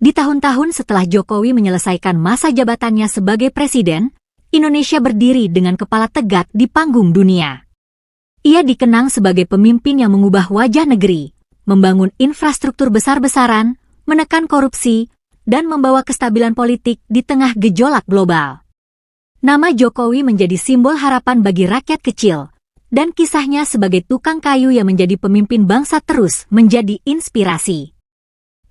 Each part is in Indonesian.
Di tahun-tahun setelah Jokowi menyelesaikan masa jabatannya sebagai presiden, Indonesia berdiri dengan kepala tegak di panggung dunia. Ia dikenang sebagai pemimpin yang mengubah wajah negeri, membangun infrastruktur besar-besaran, menekan korupsi, dan membawa kestabilan politik di tengah gejolak global. Nama Jokowi menjadi simbol harapan bagi rakyat kecil, dan kisahnya sebagai tukang kayu yang menjadi pemimpin bangsa terus menjadi inspirasi.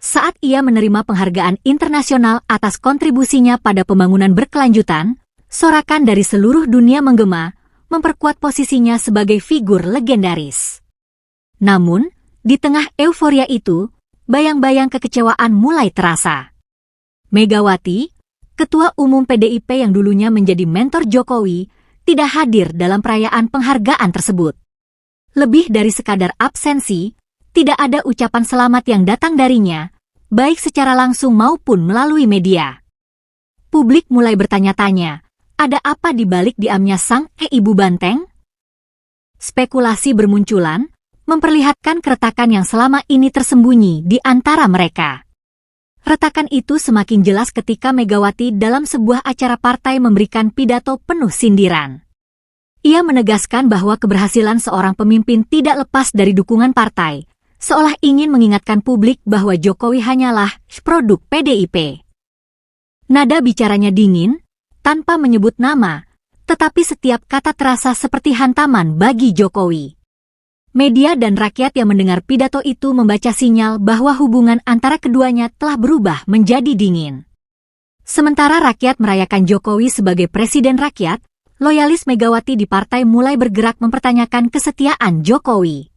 Saat ia menerima penghargaan internasional atas kontribusinya pada pembangunan berkelanjutan, sorakan dari seluruh dunia menggema, memperkuat posisinya sebagai figur legendaris. Namun, di tengah euforia itu, bayang-bayang kekecewaan mulai terasa. Megawati, Ketua Umum PDIP yang dulunya menjadi mentor Jokowi, tidak hadir dalam perayaan penghargaan tersebut. Lebih dari sekadar absensi, tidak ada ucapan selamat yang datang darinya, baik secara langsung maupun melalui media. Publik mulai bertanya-tanya, ada apa di balik diamnya sang ibu banteng? Spekulasi bermunculan, memperlihatkan keretakan yang selama ini tersembunyi di antara mereka. Retakan itu semakin jelas ketika Megawati dalam sebuah acara partai memberikan pidato penuh sindiran. Ia menegaskan bahwa keberhasilan seorang pemimpin tidak lepas dari dukungan partai, seolah ingin mengingatkan publik bahwa Jokowi hanyalah produk PDIP. Nada bicaranya dingin, tanpa menyebut nama, tetapi setiap kata terasa seperti hantaman bagi Jokowi. Media dan rakyat yang mendengar pidato itu membaca sinyal bahwa hubungan antara keduanya telah berubah menjadi dingin. Sementara rakyat merayakan Jokowi sebagai presiden rakyat, loyalis Megawati di partai mulai bergerak mempertanyakan kesetiaan Jokowi.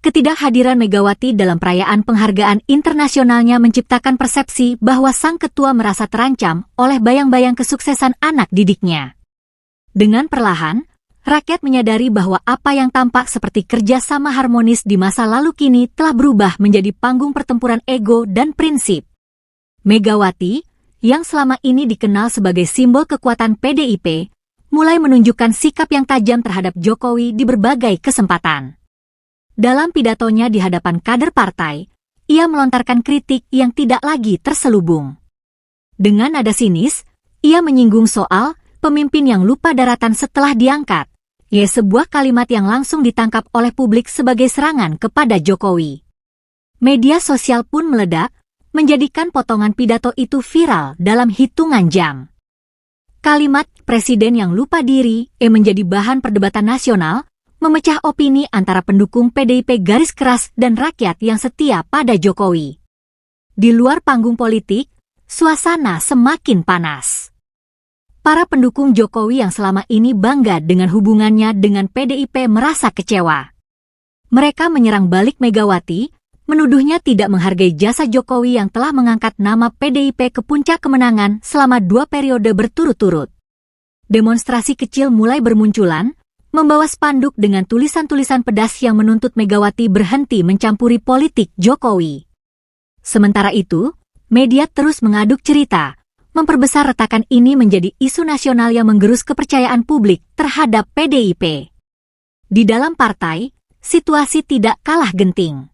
Ketidakhadiran Megawati dalam perayaan penghargaan internasionalnya menciptakan persepsi bahwa sang ketua merasa terancam oleh bayang-bayang kesuksesan anak didiknya. Dengan perlahan, rakyat menyadari bahwa apa yang tampak seperti kerjasama harmonis di masa lalu kini telah berubah menjadi panggung pertempuran ego dan prinsip. Megawati, yang selama ini dikenal sebagai simbol kekuatan PDIP, mulai menunjukkan sikap yang tajam terhadap Jokowi di berbagai kesempatan. Dalam pidatonya di hadapan kader partai, ia melontarkan kritik yang tidak lagi terselubung. Dengan nada sinis, ia menyinggung soal pemimpin yang lupa daratan setelah diangkat, sebuah kalimat yang langsung ditangkap oleh publik sebagai serangan kepada Jokowi. Media sosial pun meledak, menjadikan potongan pidato itu viral dalam hitungan jam. Kalimat presiden yang lupa diri menjadi bahan perdebatan nasional, memecah opini antara pendukung PDIP garis keras dan rakyat yang setia pada Jokowi. Di luar panggung politik, suasana semakin panas. Para pendukung Jokowi yang selama ini bangga dengan hubungannya dengan PDIP merasa kecewa. Mereka menyerang balik Megawati, menuduhnya tidak menghargai jasa Jokowi yang telah mengangkat nama PDIP ke puncak kemenangan selama 2 periode berturut-turut. Demonstrasi kecil mulai bermunculan, membawa spanduk dengan tulisan-tulisan pedas yang menuntut Megawati berhenti mencampuri politik Jokowi. Sementara itu, media terus mengaduk cerita, memperbesar retakan ini menjadi isu nasional yang menggerus kepercayaan publik terhadap PDIP. Di dalam partai, situasi tidak kalah genting.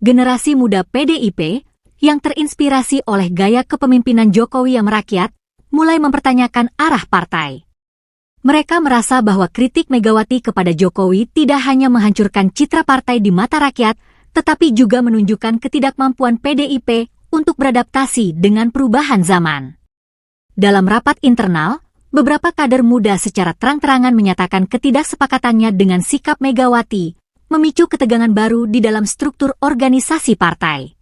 Generasi muda PDIP, yang terinspirasi oleh gaya kepemimpinan Jokowi yang merakyat, mulai mempertanyakan arah partai. Mereka merasa bahwa kritik Megawati kepada Jokowi tidak hanya menghancurkan citra partai di mata rakyat, tetapi juga menunjukkan ketidakmampuan PDIP untuk beradaptasi dengan perubahan zaman. Dalam rapat internal, beberapa kader muda secara terang-terangan menyatakan ketidaksepakatannya dengan sikap Megawati, memicu ketegangan baru di dalam struktur organisasi partai.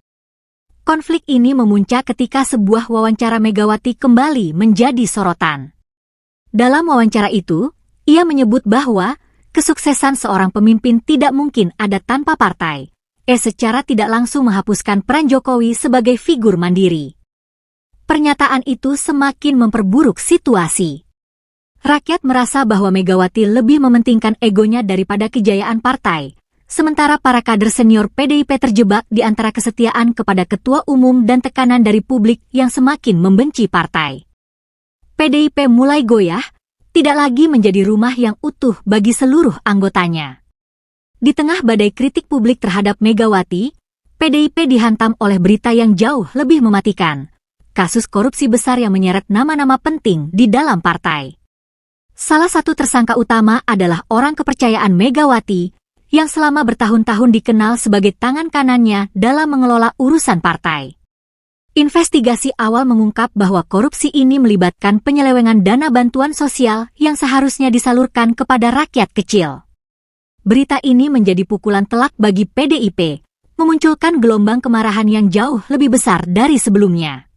Konflik ini memuncak ketika sebuah wawancara Megawati kembali menjadi sorotan. Dalam wawancara itu, ia menyebut bahwa kesuksesan seorang pemimpin tidak mungkin ada tanpa partai, secara tidak langsung menghapuskan peran Jokowi sebagai figur mandiri. Pernyataan itu semakin memperburuk situasi. Rakyat merasa bahwa Megawati lebih mementingkan egonya daripada kejayaan partai, sementara para kader senior PDIP terjebak di antara kesetiaan kepada ketua umum dan tekanan dari publik yang semakin membenci partai. PDIP mulai goyah, tidak lagi menjadi rumah yang utuh bagi seluruh anggotanya. Di tengah badai kritik publik terhadap Megawati, PDIP dihantam oleh berita yang jauh lebih mematikan. Kasus korupsi besar yang menyeret nama-nama penting di dalam partai. Salah satu tersangka utama adalah orang kepercayaan Megawati, yang selama bertahun-tahun dikenal sebagai tangan kanannya dalam mengelola urusan partai. Investigasi awal mengungkap bahwa korupsi ini melibatkan penyelewengan dana bantuan sosial yang seharusnya disalurkan kepada rakyat kecil. Berita ini menjadi pukulan telak bagi PDIP, memunculkan gelombang kemarahan yang jauh lebih besar dari sebelumnya.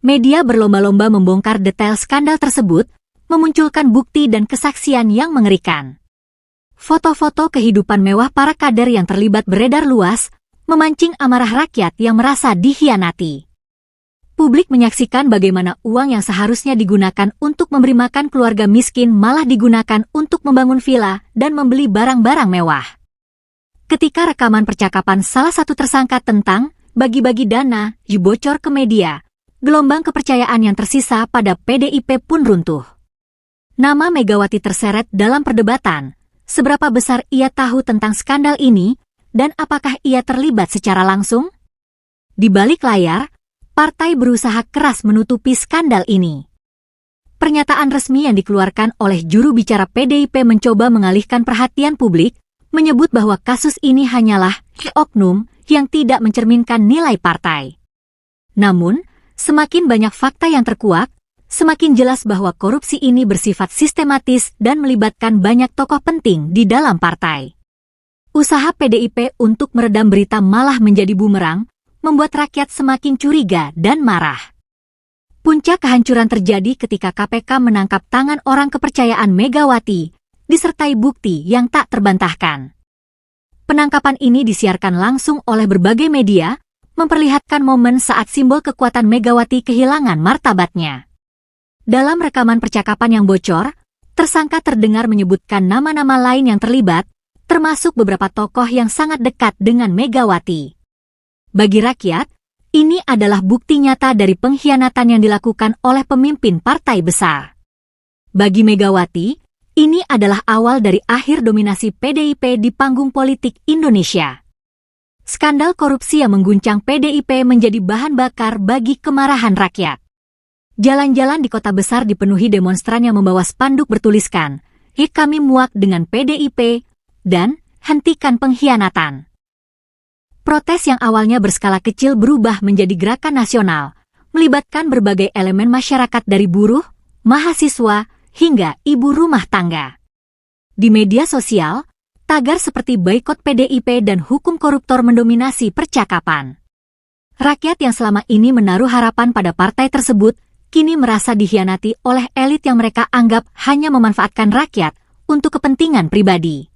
Media berlomba-lomba membongkar detail skandal tersebut, memunculkan bukti dan kesaksian yang mengerikan. Foto-foto kehidupan mewah para kader yang terlibat beredar luas, memancing amarah rakyat yang merasa dikhianati. Publik menyaksikan bagaimana uang yang seharusnya digunakan untuk memberi makan keluarga miskin malah digunakan untuk membangun villa dan membeli barang-barang mewah. Ketika rekaman percakapan salah satu tersangka tentang bagi-bagi dana dibocor ke media, gelombang kepercayaan yang tersisa pada PDIP pun runtuh. Nama Megawati terseret dalam perdebatan. Seberapa besar ia tahu tentang skandal ini, dan apakah ia terlibat secara langsung? Di balik layar, partai berusaha keras menutupi skandal ini. Pernyataan resmi yang dikeluarkan oleh juru bicara PDIP mencoba mengalihkan perhatian publik, menyebut bahwa kasus ini hanyalah oknum yang tidak mencerminkan nilai partai. Namun, semakin banyak fakta yang terkuak, semakin jelas bahwa korupsi ini bersifat sistematis dan melibatkan banyak tokoh penting di dalam partai. Usaha PDIP untuk meredam berita malah menjadi bumerang, membuat rakyat semakin curiga dan marah. Puncak kehancuran terjadi ketika KPK menangkap tangan orang kepercayaan Megawati, disertai bukti yang tak terbantahkan. Penangkapan ini disiarkan langsung oleh berbagai media, memperlihatkan momen saat simbol kekuatan Megawati kehilangan martabatnya. Dalam rekaman percakapan yang bocor, tersangka terdengar menyebutkan nama-nama lain yang terlibat, termasuk beberapa tokoh yang sangat dekat dengan Megawati. Bagi rakyat, ini adalah bukti nyata dari pengkhianatan yang dilakukan oleh pemimpin partai besar. Bagi Megawati, ini adalah awal dari akhir dominasi PDIP di panggung politik Indonesia. Skandal korupsi yang mengguncang PDIP menjadi bahan bakar bagi kemarahan rakyat. Jalan-jalan di kota besar dipenuhi demonstran yang membawa spanduk bertuliskan, "Kami muak dengan PDIP," dan "Hentikan pengkhianatan." Protes yang awalnya berskala kecil berubah menjadi gerakan nasional, melibatkan berbagai elemen masyarakat dari buruh, mahasiswa, hingga ibu rumah tangga. Di media sosial, tagar seperti boikot PDIP dan hukum koruptor mendominasi percakapan. Rakyat yang selama ini menaruh harapan pada partai tersebut, kini merasa dikhianati oleh elit yang mereka anggap hanya memanfaatkan rakyat untuk kepentingan pribadi.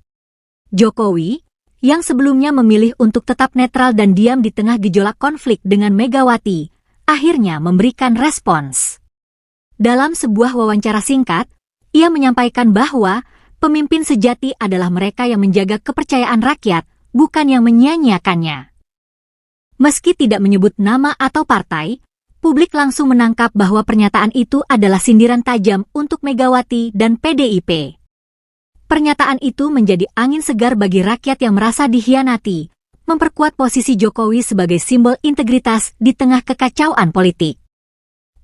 Jokowi, yang sebelumnya memilih untuk tetap netral dan diam di tengah gejolak konflik dengan Megawati, akhirnya memberikan respons. Dalam sebuah wawancara singkat, ia menyampaikan bahwa pemimpin sejati adalah mereka yang menjaga kepercayaan rakyat, bukan yang menyia-nyiakannya. Meski tidak menyebut nama atau partai, publik langsung menangkap bahwa pernyataan itu adalah sindiran tajam untuk Megawati dan PDIP. Pernyataan itu menjadi angin segar bagi rakyat yang merasa dikhianati, memperkuat posisi Jokowi sebagai simbol integritas di tengah kekacauan politik.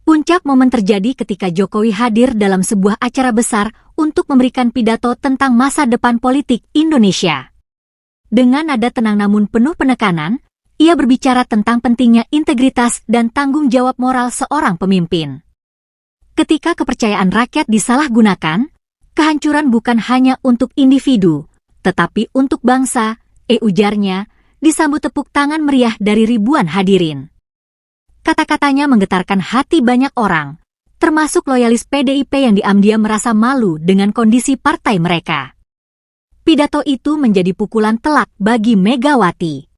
Puncak momen terjadi ketika Jokowi hadir dalam sebuah acara besar untuk memberikan pidato tentang masa depan politik Indonesia. Dengan nada tenang namun penuh penekanan, ia berbicara tentang pentingnya integritas dan tanggung jawab moral seorang pemimpin. Ketika kepercayaan rakyat disalahgunakan, kehancuran bukan hanya untuk individu, tetapi untuk bangsa, ujarnya, disambut tepuk tangan meriah dari ribuan hadirin. Kata-katanya menggetarkan hati banyak orang, termasuk loyalis PDIP yang diam-diam merasa malu dengan kondisi partai mereka. Pidato itu menjadi pukulan telak bagi Megawati.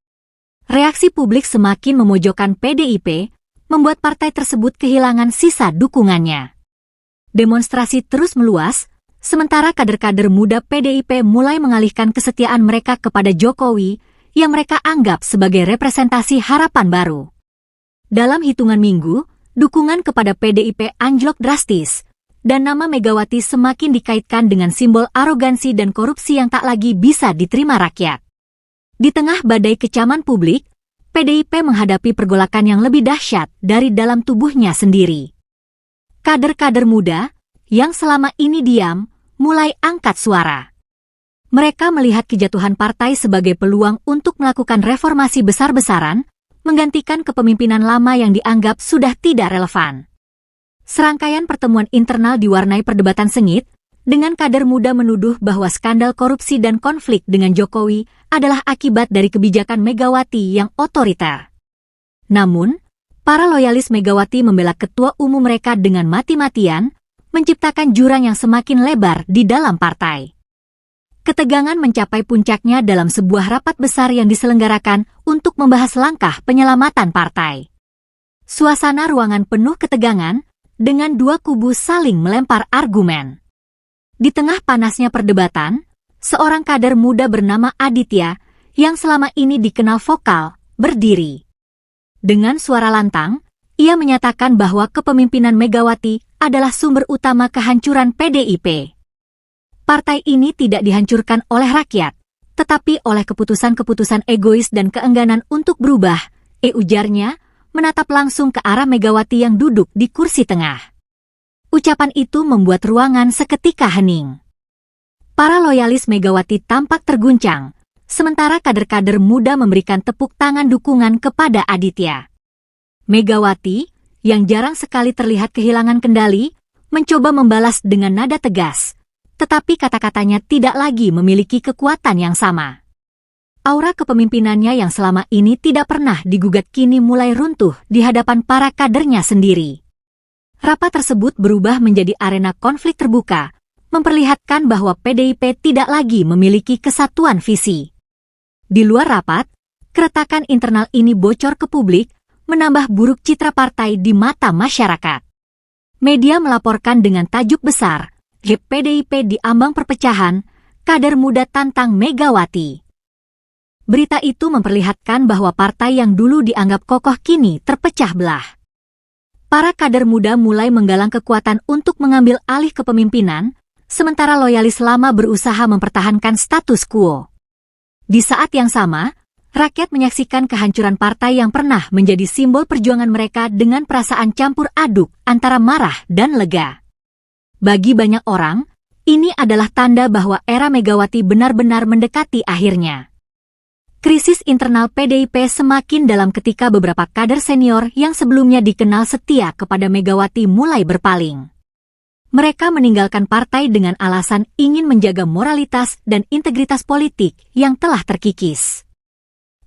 Reaksi publik semakin memojokkan PDIP, membuat partai tersebut kehilangan sisa dukungannya. Demonstrasi terus meluas, sementara kader-kader muda PDIP mulai mengalihkan kesetiaan mereka kepada Jokowi, yang mereka anggap sebagai representasi harapan baru. Dalam hitungan minggu, dukungan kepada PDIP anjlok drastis, dan nama Megawati semakin dikaitkan dengan simbol arogansi dan korupsi yang tak lagi bisa diterima rakyat. Di tengah badai kecaman publik, PDIP menghadapi pergolakan yang lebih dahsyat dari dalam tubuhnya sendiri. Kader-kader muda yang selama ini diam mulai angkat suara. Mereka melihat kejatuhan partai sebagai peluang untuk melakukan reformasi besar-besaran, menggantikan kepemimpinan lama yang dianggap sudah tidak relevan. Serangkaian pertemuan internal diwarnai perdebatan sengit, dengan kader muda menuduh bahwa skandal korupsi dan konflik dengan Jokowi adalah akibat dari kebijakan Megawati yang otoriter. Namun, para loyalis Megawati membela ketua umum mereka dengan mati-matian, menciptakan jurang yang semakin lebar di dalam partai. Ketegangan mencapai puncaknya dalam sebuah rapat besar yang diselenggarakan untuk membahas langkah penyelamatan partai. Suasana ruangan penuh ketegangan, dengan dua kubu saling melempar argumen. Di tengah panasnya perdebatan, seorang kader muda bernama Aditya, yang selama ini dikenal vokal, berdiri. Dengan suara lantang, ia menyatakan bahwa kepemimpinan Megawati adalah sumber utama kehancuran PDIP. Partai ini tidak dihancurkan oleh rakyat, tetapi oleh keputusan-keputusan egois dan keengganan untuk berubah, ujarnya, menatap langsung ke arah Megawati yang duduk di kursi tengah. Ucapan itu membuat ruangan seketika hening. Para loyalis Megawati tampak terguncang, sementara kader-kader muda memberikan tepuk tangan dukungan kepada Aditya. Megawati, yang jarang sekali terlihat kehilangan kendali, mencoba membalas dengan nada tegas, tetapi kata-katanya tidak lagi memiliki kekuatan yang sama. Aura kepemimpinannya yang selama ini tidak pernah digugat kini mulai runtuh di hadapan para kadernya sendiri. Rapat tersebut berubah menjadi arena konflik terbuka, memperlihatkan bahwa PDIP tidak lagi memiliki kesatuan visi. Di luar rapat, keretakan internal ini bocor ke publik, menambah buruk citra partai di mata masyarakat. Media melaporkan dengan tajuk besar, PDIP di ambang perpecahan, kader muda tantang Megawati. Berita itu memperlihatkan bahwa partai yang dulu dianggap kokoh kini terpecah belah. Para kader muda mulai menggalang kekuatan untuk mengambil alih kepemimpinan, sementara loyalis lama berusaha mempertahankan status quo. Di saat yang sama, rakyat menyaksikan kehancuran partai yang pernah menjadi simbol perjuangan mereka dengan perasaan campur aduk antara marah dan lega. Bagi banyak orang, ini adalah tanda bahwa era Megawati benar-benar mendekati akhirnya. Krisis internal PDIP semakin dalam ketika beberapa kader senior yang sebelumnya dikenal setia kepada Megawati mulai berpaling. Mereka meninggalkan partai dengan alasan ingin menjaga moralitas dan integritas politik yang telah terkikis.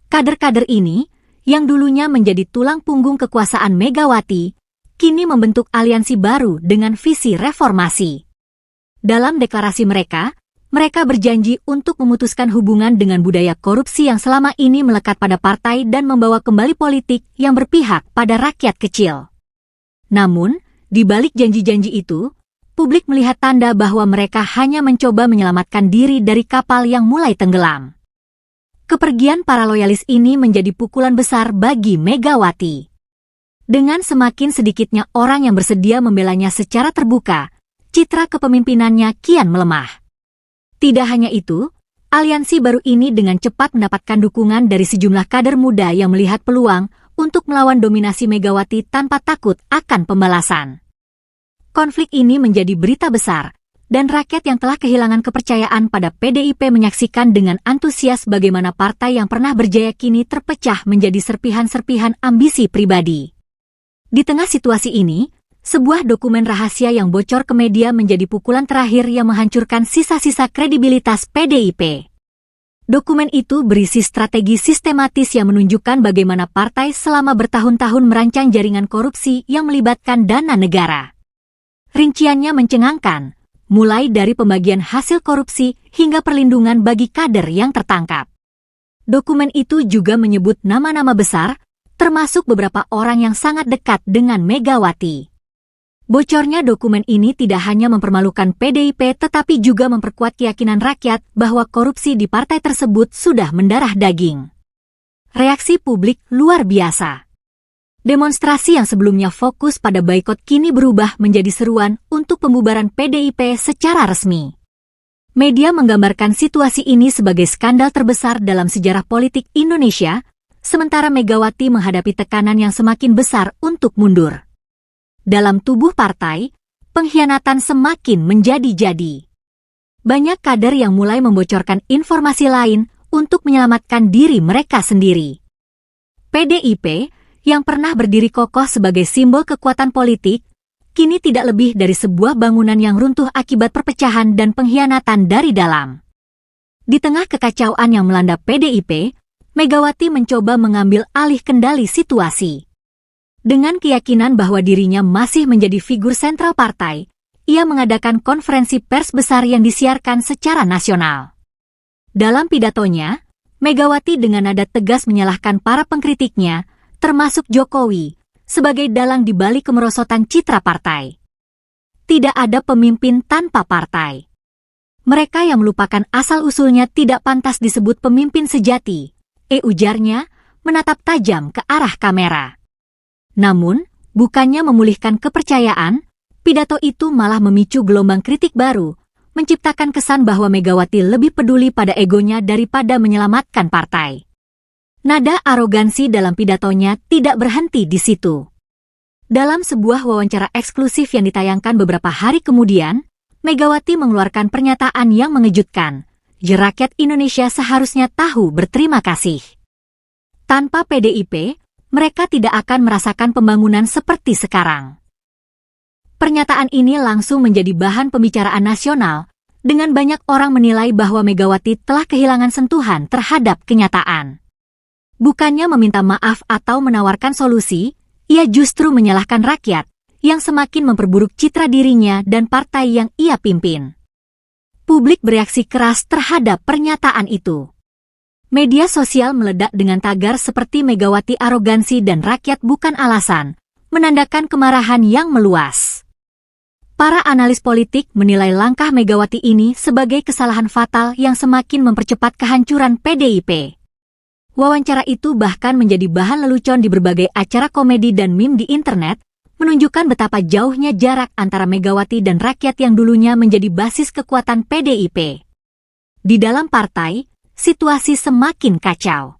Kader-kader ini, yang dulunya menjadi tulang punggung kekuasaan Megawati, kini membentuk aliansi baru dengan visi reformasi. Dalam deklarasi mereka berjanji untuk memutuskan hubungan dengan budaya korupsi yang selama ini melekat pada partai dan membawa kembali politik yang berpihak pada rakyat kecil. Namun, di balik janji-janji itu, publik melihat tanda bahwa mereka hanya mencoba menyelamatkan diri dari kapal yang mulai tenggelam. Kepergian para loyalis ini menjadi pukulan besar bagi Megawati. Dengan semakin sedikitnya orang yang bersedia membelanya secara terbuka, citra kepemimpinannya kian melemah. Tidak hanya itu, aliansi baru ini dengan cepat mendapatkan dukungan dari sejumlah kader muda yang melihat peluang untuk melawan dominasi Megawati tanpa takut akan pembalasan. Konflik ini menjadi berita besar, dan rakyat yang telah kehilangan kepercayaan pada PDIP menyaksikan dengan antusias bagaimana partai yang pernah berjaya kini terpecah menjadi serpihan-serpihan ambisi pribadi. Di tengah situasi ini, sebuah dokumen rahasia yang bocor ke media menjadi pukulan terakhir yang menghancurkan sisa-sisa kredibilitas PDIP. Dokumen itu berisi strategi sistematis yang menunjukkan bagaimana partai selama bertahun-tahun merancang jaringan korupsi yang melibatkan dana negara. Rinciannya mencengangkan, mulai dari pembagian hasil korupsi hingga perlindungan bagi kader yang tertangkap. Dokumen itu juga menyebut nama-nama besar, termasuk beberapa orang yang sangat dekat dengan Megawati. Bocornya dokumen ini tidak hanya mempermalukan PDIP tetapi juga memperkuat keyakinan rakyat bahwa korupsi di partai tersebut sudah mendarah daging. Reaksi publik luar biasa. Demonstrasi yang sebelumnya fokus pada boikot kini berubah menjadi seruan untuk pembubaran PDIP secara resmi. Media menggambarkan situasi ini sebagai skandal terbesar dalam sejarah politik Indonesia, sementara Megawati menghadapi tekanan yang semakin besar untuk mundur. Dalam tubuh partai, pengkhianatan semakin menjadi-jadi. Banyak kader yang mulai membocorkan informasi lain untuk menyelamatkan diri mereka sendiri. PDIP, yang pernah berdiri kokoh sebagai simbol kekuatan politik, kini tidak lebih dari sebuah bangunan yang runtuh akibat perpecahan dan pengkhianatan dari dalam. Di tengah kekacauan yang melanda PDIP, Megawati mencoba mengambil alih kendali situasi. Dengan keyakinan bahwa dirinya masih menjadi figur sentral partai, ia mengadakan konferensi pers besar yang disiarkan secara nasional. Dalam pidatonya, Megawati dengan nada tegas menyalahkan para pengkritiknya, termasuk Jokowi, sebagai dalang di balik kemerosotan citra partai. Tidak ada pemimpin tanpa partai. Mereka yang melupakan asal-usulnya tidak pantas disebut pemimpin sejati, ujarnya, menatap tajam ke arah kamera. Namun, bukannya memulihkan kepercayaan, pidato itu malah memicu gelombang kritik baru, menciptakan kesan bahwa Megawati lebih peduli pada egonya daripada menyelamatkan partai. Nada arogansi dalam pidatonya tidak berhenti di situ. Dalam sebuah wawancara eksklusif yang ditayangkan beberapa hari kemudian, Megawati mengeluarkan pernyataan yang mengejutkan. Rakyat Indonesia seharusnya tahu berterima kasih. Tanpa PDIP, mereka tidak akan merasakan pembangunan seperti sekarang. Pernyataan ini langsung menjadi bahan pembicaraan nasional, dengan banyak orang menilai bahwa Megawati telah kehilangan sentuhan terhadap kenyataan. Bukannya meminta maaf atau menawarkan solusi, ia justru menyalahkan rakyat, yang semakin memperburuk citra dirinya dan partai yang ia pimpin. Publik bereaksi keras terhadap pernyataan itu. Media sosial meledak dengan tagar seperti Megawati arogansi dan rakyat bukan alasan, menandakan kemarahan yang meluas. Para analis politik menilai langkah Megawati ini sebagai kesalahan fatal yang semakin mempercepat kehancuran PDIP. Wawancara itu bahkan menjadi bahan lelucon di berbagai acara komedi dan meme di internet, menunjukkan betapa jauhnya jarak antara Megawati dan rakyat yang dulunya menjadi basis kekuatan PDIP. Di dalam partai, situasi semakin kacau.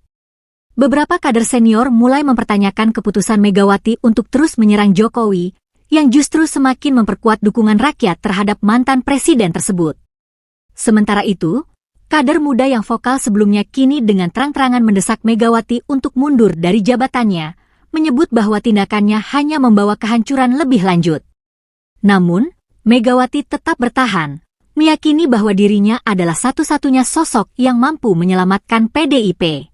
Beberapa kader senior mulai mempertanyakan keputusan Megawati untuk terus menyerang Jokowi, yang justru semakin memperkuat dukungan rakyat terhadap mantan presiden tersebut. Sementara itu, kader muda yang vokal sebelumnya kini dengan terang-terangan mendesak Megawati untuk mundur dari jabatannya, menyebut bahwa tindakannya hanya membawa kehancuran lebih lanjut. Namun, Megawati tetap bertahan, meyakini bahwa dirinya adalah satu-satunya sosok yang mampu menyelamatkan PDIP.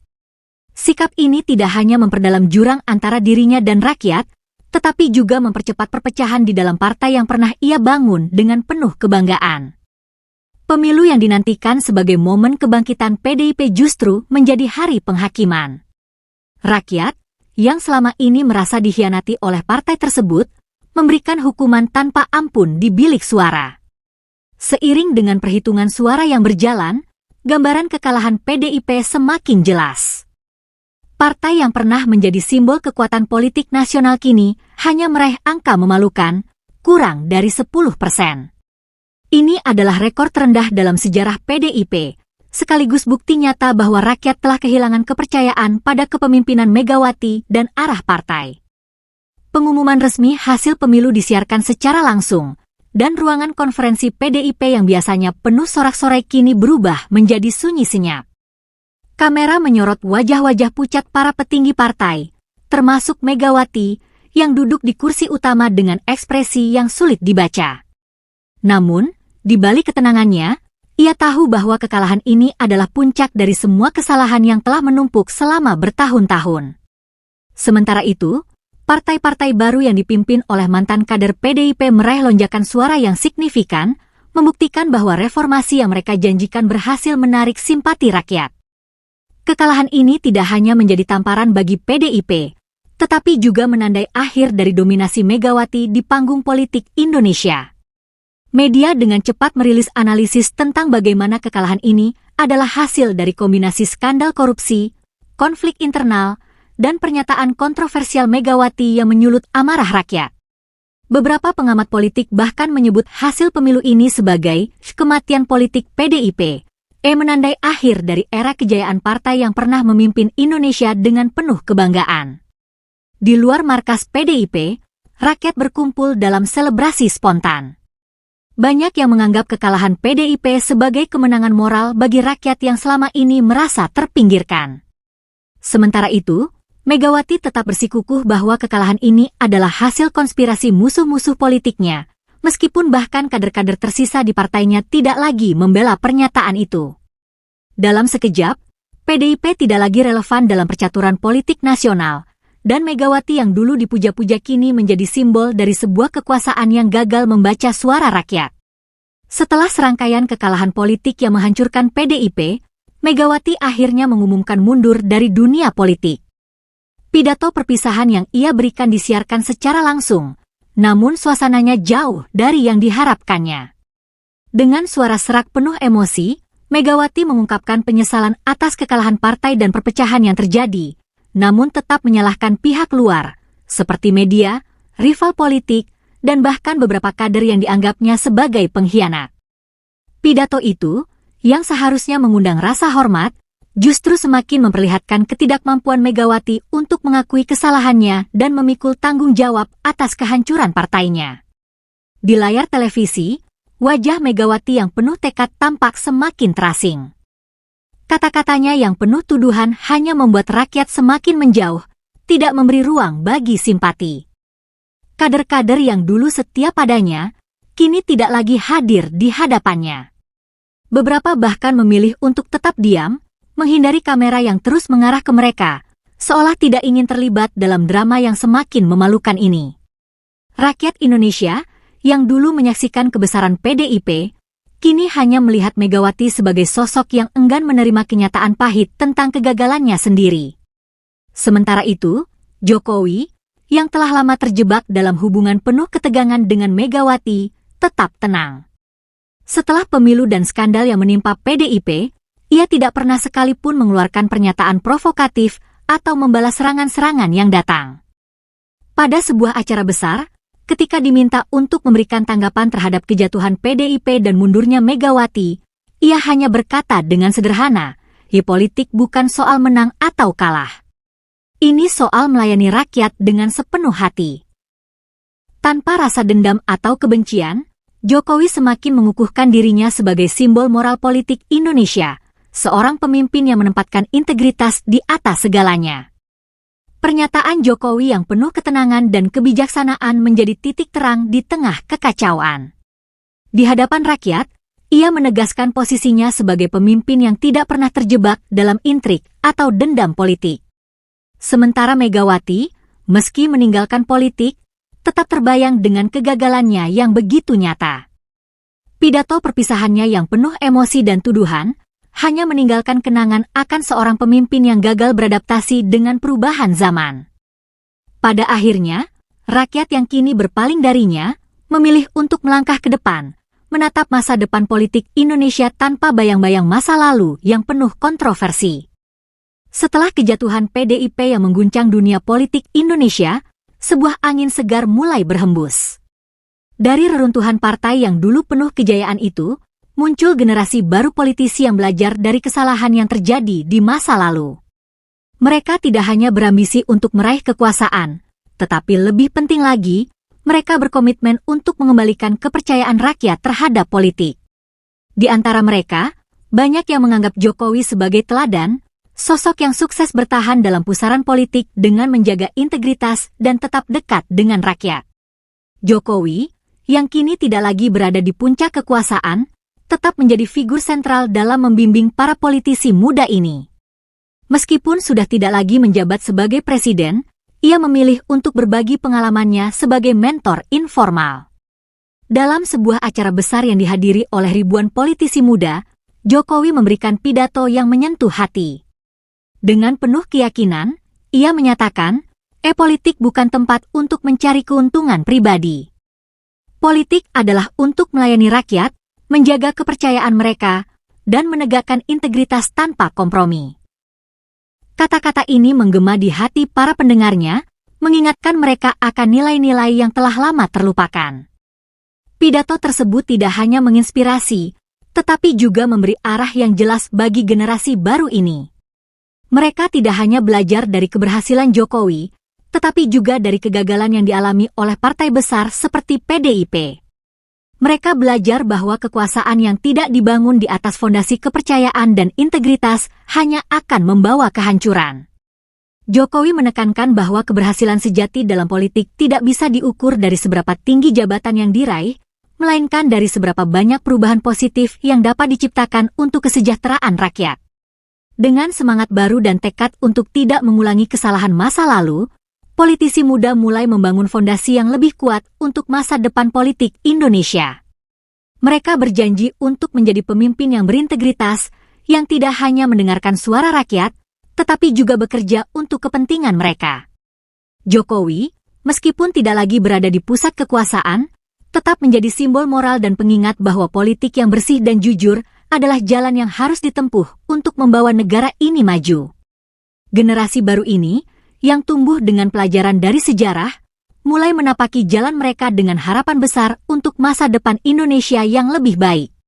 Sikap ini tidak hanya memperdalam jurang antara dirinya dan rakyat, tetapi juga mempercepat perpecahan di dalam partai yang pernah ia bangun dengan penuh kebanggaan. Pemilu yang dinantikan sebagai momen kebangkitan PDIP justru menjadi hari penghakiman. Rakyat, yang selama ini merasa dikhianati oleh partai tersebut, memberikan hukuman tanpa ampun di bilik suara. Seiring dengan perhitungan suara yang berjalan, gambaran kekalahan PDIP semakin jelas. Partai yang pernah menjadi simbol kekuatan politik nasional kini hanya meraih angka memalukan, kurang dari 10%. Ini adalah rekor terendah dalam sejarah PDIP, sekaligus bukti nyata bahwa rakyat telah kehilangan kepercayaan pada kepemimpinan Megawati dan arah partai. Pengumuman resmi hasil pemilu disiarkan secara langsung, dan ruangan konferensi PDIP yang biasanya penuh sorak-sorai kini berubah menjadi sunyi senyap. Kamera menyorot wajah-wajah pucat para petinggi partai, termasuk Megawati, yang duduk di kursi utama dengan ekspresi yang sulit dibaca. Namun, di balik ketenangannya, ia tahu bahwa kekalahan ini adalah puncak dari semua kesalahan yang telah menumpuk selama bertahun-tahun. Sementara itu, partai-partai baru yang dipimpin oleh mantan kader PDIP meraih lonjakan suara yang signifikan, membuktikan bahwa reformasi yang mereka janjikan berhasil menarik simpati rakyat. Kekalahan ini tidak hanya menjadi tamparan bagi PDIP, tetapi juga menandai akhir dari dominasi Megawati di panggung politik Indonesia. Media dengan cepat merilis analisis tentang bagaimana kekalahan ini adalah hasil dari kombinasi skandal korupsi, konflik internal, dan pernyataan kontroversial Megawati yang menyulut amarah rakyat. Beberapa pengamat politik bahkan menyebut hasil pemilu ini sebagai kematian politik PDIP, menandai akhir dari era kejayaan partai yang pernah memimpin Indonesia dengan penuh kebanggaan. Di luar markas PDIP, rakyat berkumpul dalam selebrasi spontan. Banyak yang menganggap kekalahan PDIP sebagai kemenangan moral bagi rakyat yang selama ini merasa terpinggirkan. Sementara itu, Megawati tetap bersikukuh bahwa kekalahan ini adalah hasil konspirasi musuh-musuh politiknya, meskipun bahkan kader-kader tersisa di partainya tidak lagi membela pernyataan itu. Dalam sekejap, PDIP tidak lagi relevan dalam percaturan politik nasional, dan Megawati yang dulu dipuja-puja kini menjadi simbol dari sebuah kekuasaan yang gagal membaca suara rakyat. Setelah serangkaian kekalahan politik yang menghancurkan PDIP, Megawati akhirnya mengumumkan mundur dari dunia politik. Pidato perpisahan yang ia berikan disiarkan secara langsung, namun suasananya jauh dari yang diharapkannya. Dengan suara serak penuh emosi, Megawati mengungkapkan penyesalan atas kekalahan partai dan perpecahan yang terjadi, namun tetap menyalahkan pihak luar, seperti media, rival politik, dan bahkan beberapa kader yang dianggapnya sebagai pengkhianat. Pidato itu, yang seharusnya mengundang rasa hormat, justru semakin memperlihatkan ketidakmampuan Megawati untuk mengakui kesalahannya dan memikul tanggung jawab atas kehancuran partainya. Di layar televisi, wajah Megawati yang penuh tekad tampak semakin terasing. Kata-katanya yang penuh tuduhan hanya membuat rakyat semakin menjauh, tidak memberi ruang bagi simpati. Kader-kader yang dulu setia padanya, kini tidak lagi hadir di hadapannya. Beberapa bahkan memilih untuk tetap diam, menghindari kamera yang terus mengarah ke mereka, seolah tidak ingin terlibat dalam drama yang semakin memalukan ini. Rakyat Indonesia, yang dulu menyaksikan kebesaran PDIP, kini hanya melihat Megawati sebagai sosok yang enggan menerima kenyataan pahit tentang kegagalannya sendiri. Sementara itu, Jokowi, yang telah lama terjebak dalam hubungan penuh ketegangan dengan Megawati, tetap tenang. Setelah pemilu dan skandal yang menimpa PDIP, ia tidak pernah sekalipun mengeluarkan pernyataan provokatif atau membalas serangan-serangan yang datang. Pada sebuah acara besar, ketika diminta untuk memberikan tanggapan terhadap kejatuhan PDIP dan mundurnya Megawati, ia hanya berkata dengan sederhana, politik bukan soal menang atau kalah. Ini soal melayani rakyat dengan sepenuh hati. Tanpa rasa dendam atau kebencian, Jokowi semakin mengukuhkan dirinya sebagai simbol moral politik Indonesia, seorang pemimpin yang menempatkan integritas di atas segalanya. Pernyataan Jokowi yang penuh ketenangan dan kebijaksanaan menjadi titik terang di tengah kekacauan. Di hadapan rakyat, ia menegaskan posisinya sebagai pemimpin yang tidak pernah terjebak dalam intrik atau dendam politik. Sementara Megawati, meski meninggalkan politik, tetap terbayang dengan kegagalannya yang begitu nyata. Pidato perpisahannya yang penuh emosi dan tuduhan, hanya meninggalkan kenangan akan seorang pemimpin yang gagal beradaptasi dengan perubahan zaman. Pada akhirnya, rakyat yang kini berpaling darinya, memilih untuk melangkah ke depan, menatap masa depan politik Indonesia tanpa bayang-bayang masa lalu yang penuh kontroversi. Setelah kejatuhan PDIP yang mengguncang dunia politik Indonesia, sebuah angin segar mulai berhembus. Dari reruntuhan partai yang dulu penuh kejayaan itu, muncul generasi baru politisi yang belajar dari kesalahan yang terjadi di masa lalu. Mereka tidak hanya berambisi untuk meraih kekuasaan, tetapi lebih penting lagi, mereka berkomitmen untuk mengembalikan kepercayaan rakyat terhadap politik. Di antara mereka, banyak yang menganggap Jokowi sebagai teladan, sosok yang sukses bertahan dalam pusaran politik dengan menjaga integritas dan tetap dekat dengan rakyat. Jokowi, yang kini tidak lagi berada di puncak kekuasaan, tetap menjadi figur sentral dalam membimbing para politisi muda ini. Meskipun sudah tidak lagi menjabat sebagai presiden, ia memilih untuk berbagi pengalamannya sebagai mentor informal. Dalam sebuah acara besar yang dihadiri oleh ribuan politisi muda, Jokowi memberikan pidato yang menyentuh hati. Dengan penuh keyakinan, ia menyatakan, politik bukan tempat untuk mencari keuntungan pribadi. Politik adalah untuk melayani rakyat, menjaga kepercayaan mereka, dan menegakkan integritas tanpa kompromi. Kata-kata ini menggema di hati para pendengarnya, mengingatkan mereka akan nilai-nilai yang telah lama terlupakan. Pidato tersebut tidak hanya menginspirasi, tetapi juga memberi arah yang jelas bagi generasi baru ini. Mereka tidak hanya belajar dari keberhasilan Jokowi, tetapi juga dari kegagalan yang dialami oleh partai besar seperti PDIP. Mereka belajar bahwa kekuasaan yang tidak dibangun di atas fondasi kepercayaan dan integritas hanya akan membawa kehancuran. Jokowi menekankan bahwa keberhasilan sejati dalam politik tidak bisa diukur dari seberapa tinggi jabatan yang diraih, melainkan dari seberapa banyak perubahan positif yang dapat diciptakan untuk kesejahteraan rakyat. Dengan semangat baru dan tekad untuk tidak mengulangi kesalahan masa lalu, politisi muda mulai membangun fondasi yang lebih kuat untuk masa depan politik Indonesia. Mereka berjanji untuk menjadi pemimpin yang berintegritas, yang tidak hanya mendengarkan suara rakyat, tetapi juga bekerja untuk kepentingan mereka. Jokowi, meskipun tidak lagi berada di pusat kekuasaan, tetap menjadi simbol moral dan pengingat bahwa politik yang bersih dan jujur adalah jalan yang harus ditempuh untuk membawa negara ini maju. Generasi baru ini, yang tumbuh dengan pelajaran dari sejarah, mulai menapaki jalan mereka dengan harapan besar untuk masa depan Indonesia yang lebih baik.